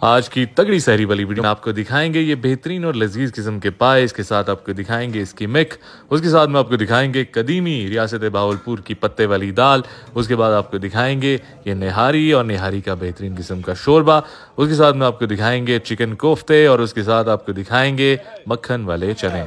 आज की तगड़ी सहरी वाली वीडियो में आपको दिखाएंगे ये बेहतरीन और लजीज किस्म के पाए, इसके साथ आपको दिखाएंगे इसकी मिक, उसके साथ में आपको दिखाएंगे कदीमी रियासत भावलपुर की पत्ते वाली दाल, उसके बाद आपको दिखाएंगे ये निहारी और निहारी का बेहतरीन किस्म का शोरबा, उसके साथ में आपको दिखाएंगे चिकन कोफ्ते और उसके साथ आपको दिखाएंगे मक्खन वाले चने।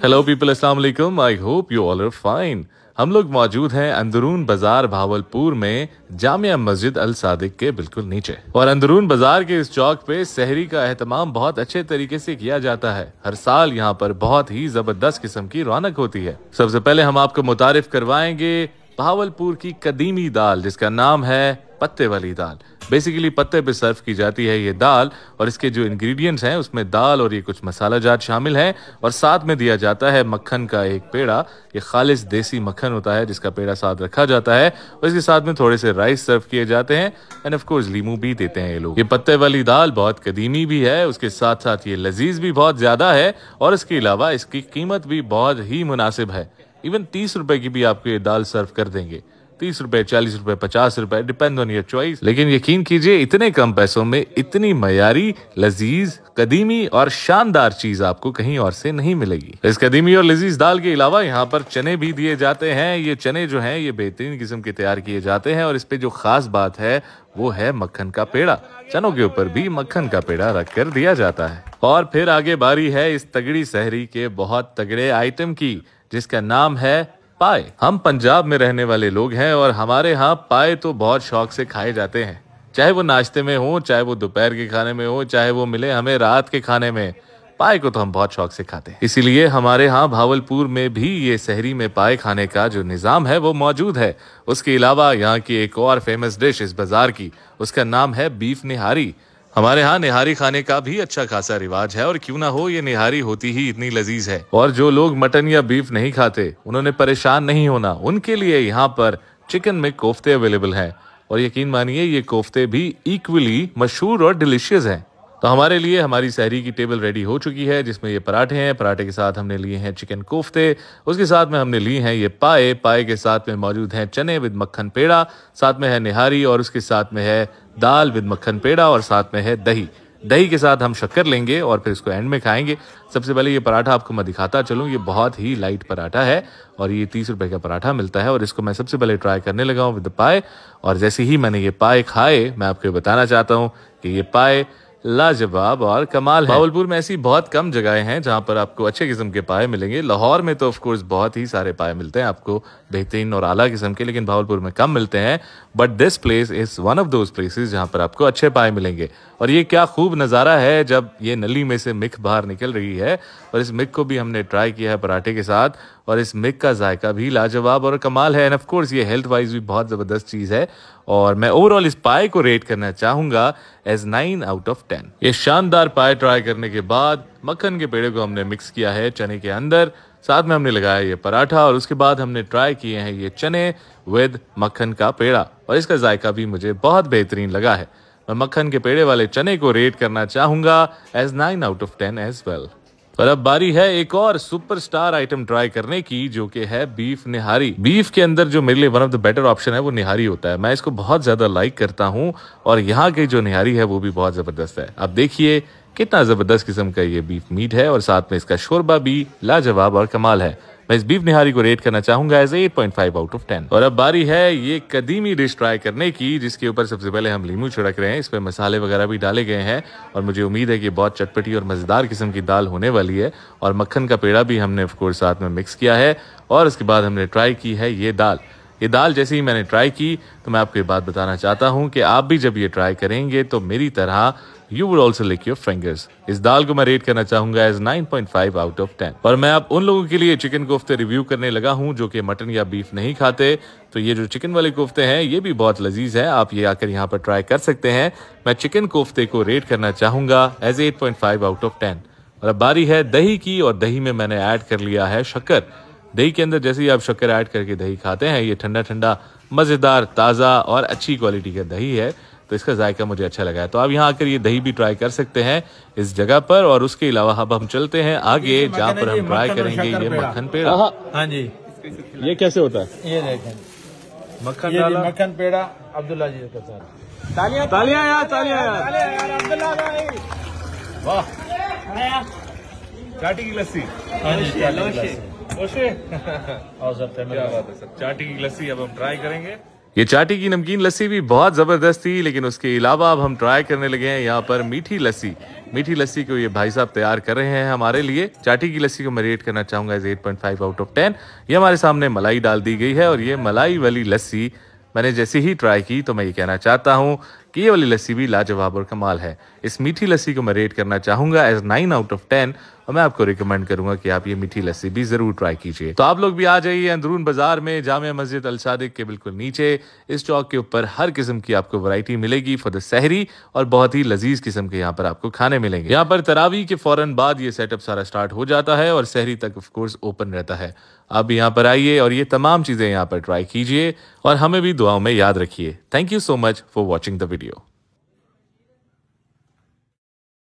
हेलो पीपल, अस्सलाम वालेकुम, I hope you all are fine. हम लोग मौजूद हैं अंदरून बाजार भावलपुर में जामिया मस्जिद अल सादिक के बिल्कुल नीचे, और अंदरून बाजार के इस चौक पे सहरी का एहतमाम बहुत अच्छे तरीके से किया जाता है। हर साल यहाँ पर बहुत ही जबरदस्त किस्म की रौनक होती है। सबसे पहले हम आपको मुतारिफ करवाएंगे भावलपुर की कदीमी दाल, जिसका नाम है पत्ते वाली दाल। बेसिकली पत्ते पे सर्व की जाती है ये दाल, और इसके जो इंग्रेडिएंट्स हैं उसमें दाल और ये कुछ मसाला जात शामिल हैं, और साथ में दिया जाता है मक्खन का एक पेड़ा। ये खालिस देसी मक्खन होता है जिसका पेड़ा साथ रखा जाता है, और इसके साथ में थोड़े से राइस सर्व किए जाते हैं, एंड ऑफ कोर्स लीमू भी देते हैं ये लोग। ये पत्ते वाली दाल बहुत कदीमी भी है, उसके साथ साथ ये लजीज भी बहुत ज्यादा है, और इसके अलावा इसकी कीमत भी बहुत ही मुनासिब है। इवन 30 रुपए की भी आपको ये दाल सर्व कर देंगे। 30 रुपए, 40 रुपए, 50 रुपए, डिपेंड ऑन योर चॉइस। लेकिन यकीन कीजिए इतने कम पैसों में इतनी मयारी, लजीज, कदीमी और शानदार चीज आपको कहीं और से नहीं मिलेगी। इस कदीमी और लजीज दाल के अलावा यहाँ पर चने भी दिए जाते हैं। ये चने जो हैं ये बेहतरीन किस्म के तैयार किए जाते हैं, और इस पे जो खास बात है वो है मक्खन का पेड़ा। चनों के ऊपर भी मक्खन का पेड़ा रख कर दिया जाता है। और फिर आगे बारी है इस तगड़ी सहरी के बहुत तगड़े आइटम की, जिसका नाम है पाए। हम पंजाब में रहने वाले लोग हैं, और हमारे यहाँ पाए तो बहुत शौक से खाए जाते हैं, चाहे वो नाश्ते में हो, चाहे वो दोपहर के खाने में हो, चाहे वो मिले हमें रात के खाने में। पाए को तो हम बहुत शौक से खाते हैं, इसीलिए हमारे यहाँ भावलपुर में भी ये सहरी में पाए खाने का जो निज़ाम है वो मौजूद है। उसके अलावा यहाँ की एक और फेमस डिश इस बाजार की, उसका नाम है बीफ निहारी। हमारे यहाँ निहारी खाने का भी अच्छा खासा रिवाज है, और क्यों ना हो ये निहारी होती ही इतनी लजीज है। और जो लोग मटन या बीफ नहीं खाते उन्होंने परेशान नहीं होना, उनके लिए यहाँ पर चिकन में कोफ्ते अवेलेबल हैं, और यकीन मानिए ये कोफ्ते भी इक्वली मशहूर और डिलीशियस हैं। तो हमारे लिए हमारी सहरी की टेबल रेडी हो चुकी है, जिसमें ये पराठे हैं, पराठे के साथ हमने लिए हैं चिकन कोफ्ते, उसके साथ में हमने लिए हैं ये पाए, पाए के साथ में मौजूद हैं चने विद मक्खन पेड़ा, साथ में है निहारी, और उसके साथ में है दाल विद मक्खन पेड़ा, और साथ में है दही। दही के साथ हम शक्कर लेंगे और फिर इसको एंड में खाएंगे। सबसे पहले ये पराठा आपको मैं दिखाता चलूँ, ये बहुत ही लाइट पराठा है, और ये 30 रुपए का पराठा मिलता है, और इसको मैं सबसे पहले ट्राई करने लगा हूँ विद पाए। और जैसे ही मैंने ये पाए खाए, मैं आपको बताना चाहता हूँ कि ये पाए लाजवाब और कमाल है। भावलपुर में ऐसी बहुत कम जगहें हैं जहां पर आपको अच्छे किस्म के पाए मिलेंगे। लाहौर में तो ऑफ कोर्स बहुत ही सारे पाए मिलते हैं आपको बेहतरीन और आला किस्म के, लेकिन भावलपुर में कम मिलते हैं। But this place is one of those places जहां पर आपको अच्छे पाए मिलेंगे। और ये क्या खूब नज़ारा है जब ये नली में से मिक बाहर निकल रही है, और इस मिक को भी हमने ट्राई किया है पराठे के साथ, और इस मिक का जायका भी लाजवाब और कमाल है। एंड ऑफ कोर्स ये हेल्थ वाइज भी बहुत ज़बरदस्त चीज़ है, और मैं ओवरऑल इस पाए को रेट करना चाहूँगा एज 9 आउट ऑफ 10। ये शानदार पाए ट्राई करने के बाद मक्खन के पेड़े को हमने मिक्स किया है चने के अंदर, साथ में हमने लगाया ये पराठा, और उसके बाद हमने ट्राई किए हैं ये चने विद मक्खन का पेड़ा, और इसका जायका भी मुझे बहुत बेहतरीन लगा है। मैं मक्खन के पेड़े वाले चने को रेट करना चाहूँगा as 9 out of 10 as well. और अब बारी है एक और सुपरस्टार आइटम ट्राई करने की, जो कि है बीफ निहारी। बीफ के अंदर जो मेरे लिए one of the better option है वो निहारी होता है। मैं इसको बहुत ज्यादा लाइक करता हूँ, और यहाँ की जो निहारी है वो भी बहुत जबरदस्त है। अब देखिए कितना जबरदस्त किस्म का ये बीफ मीट है, और साथ में इसका शोरबा भी लाजवाब और कमाल है। मैं इस बीफ निहारी को रेट करना चाहूंगा एज 8.5 आउट ऑफ 10। और अब बारी है ये कदीमी डिश ट्राई करने की, जिसके ऊपर सबसे पहले हम लीमू छिड़क रहे हैं। इस पे मसाले वगैरह भी डाले गए हैं, और मुझे उम्मीद है कि बहुत चटपटी और मजेदार किस्म की दाल होने वाली है। और मक्खन का पेड़ा भी हमने ऑफ कोर्स साथ में मिक्स किया है, और उसके बाद हमने ट्राई की है ये दाल। ये दाल जैसे ही मैंने ट्राई की तो मैं आपको ये बात बताना चाहता हूँ कि आप भी जब ये ट्राई करेंगे तो मेरी तरह you would also lick your fingers. इस दाल को मैं रेट करना चाहूंगा एज 9.5 आउट ऑफ 10। और मैं अब उन लोगों के लिए चिकन कोफ्ते रिव्यू करने लगा हूं जो कि मटन या बीफ नहीं खाते। तो ये जो चिकन वाले कोफ्ते हैं ये भी बहुत लजीज है, आप ये आकर यहाँ पर ट्राई कर सकते हैं। मैं चिकन कोफ्ते को रेट करना चाहूंगा एज 8.5 आउट ऑफ 10। और अब बारी है दही की, और दही में मैंने ऐड कर लिया है शक्कर। दही के अंदर जैसे ही आप शक्कर ऐड करके दही खाते हैं, ये ठंडा ठंडा मजेदार ताज़ा और अच्छी क्वालिटी का दही है, तो इसका जायका मुझे अच्छा लगा है। तो आप यहाँ आकर ये दही भी ट्राई कर सकते हैं इस जगह पर। और उसके अलावा अब हम चलते हैं आगे, जहाँ पर हम ट्राई करेंगे ये मक्खन पेड़ा। हाँ जी, ये कैसे होता है? ये देखें, मक्खन ये डाला, मक्खन पेड़ा अब्दुल्ला जी का सारा। तालियां तालियां यार, तालियां यार, अब्दुल्ला भाई, वाह। चाटी की लस्सी, क्या बात है सर, चाटी की लस्सी अब हम ट्राई करेंगे। ये चाटी की नमकीन लस्सी भी बहुत जबरदस्त थी, लेकिन उसके अलावा अब हम ट्राई करने लगे हैं यहाँ पर मीठी लस्सी। मीठी लस्सी को ये भाई साहब तैयार कर रहे हैं हमारे लिए। चाटी की लस्सी को मैं रेट करना चाहूंगा एज 8.5 आउट ऑफ 10। ये हमारे सामने मलाई डाल दी गई है और ये मलाई वाली लस्सी मैंने जैसे ही ट्राई की तो मैं ये कहना चाहता हूँ कि ये वाली लस्सी भी लाजवाब और कमाल है। इस मीठी लस्सी को मैं रेट करना चाहूंगा एज 9 आउट ऑफ 10 और मैं आपको रिकमेंड करूंगा कि आप ये मीठी लस्सी भी जरूर ट्राई कीजिए। तो आप लोग भी आ जाइए अंदरून बाजार में, जामिया मस्जिद अल सादिक के बिल्कुल नीचे। इस चौक के ऊपर हर किस्म की आपको वैरायटी मिलेगी फॉर द सहरी, और बहुत ही लजीज किस्म के यहाँ पर आपको खाने मिलेंगे। यहाँ पर तरावी के फौरन बाद ये सेटअप सारा स्टार्ट हो जाता है और सहरी तक ऑफ कोर्स ओपन रहता है। आप यहाँ पर आइए और ये तमाम चीजें यहाँ पर ट्राई कीजिए और हमें भी दुआओं में याद रखिए। Thank you so much for watching the video.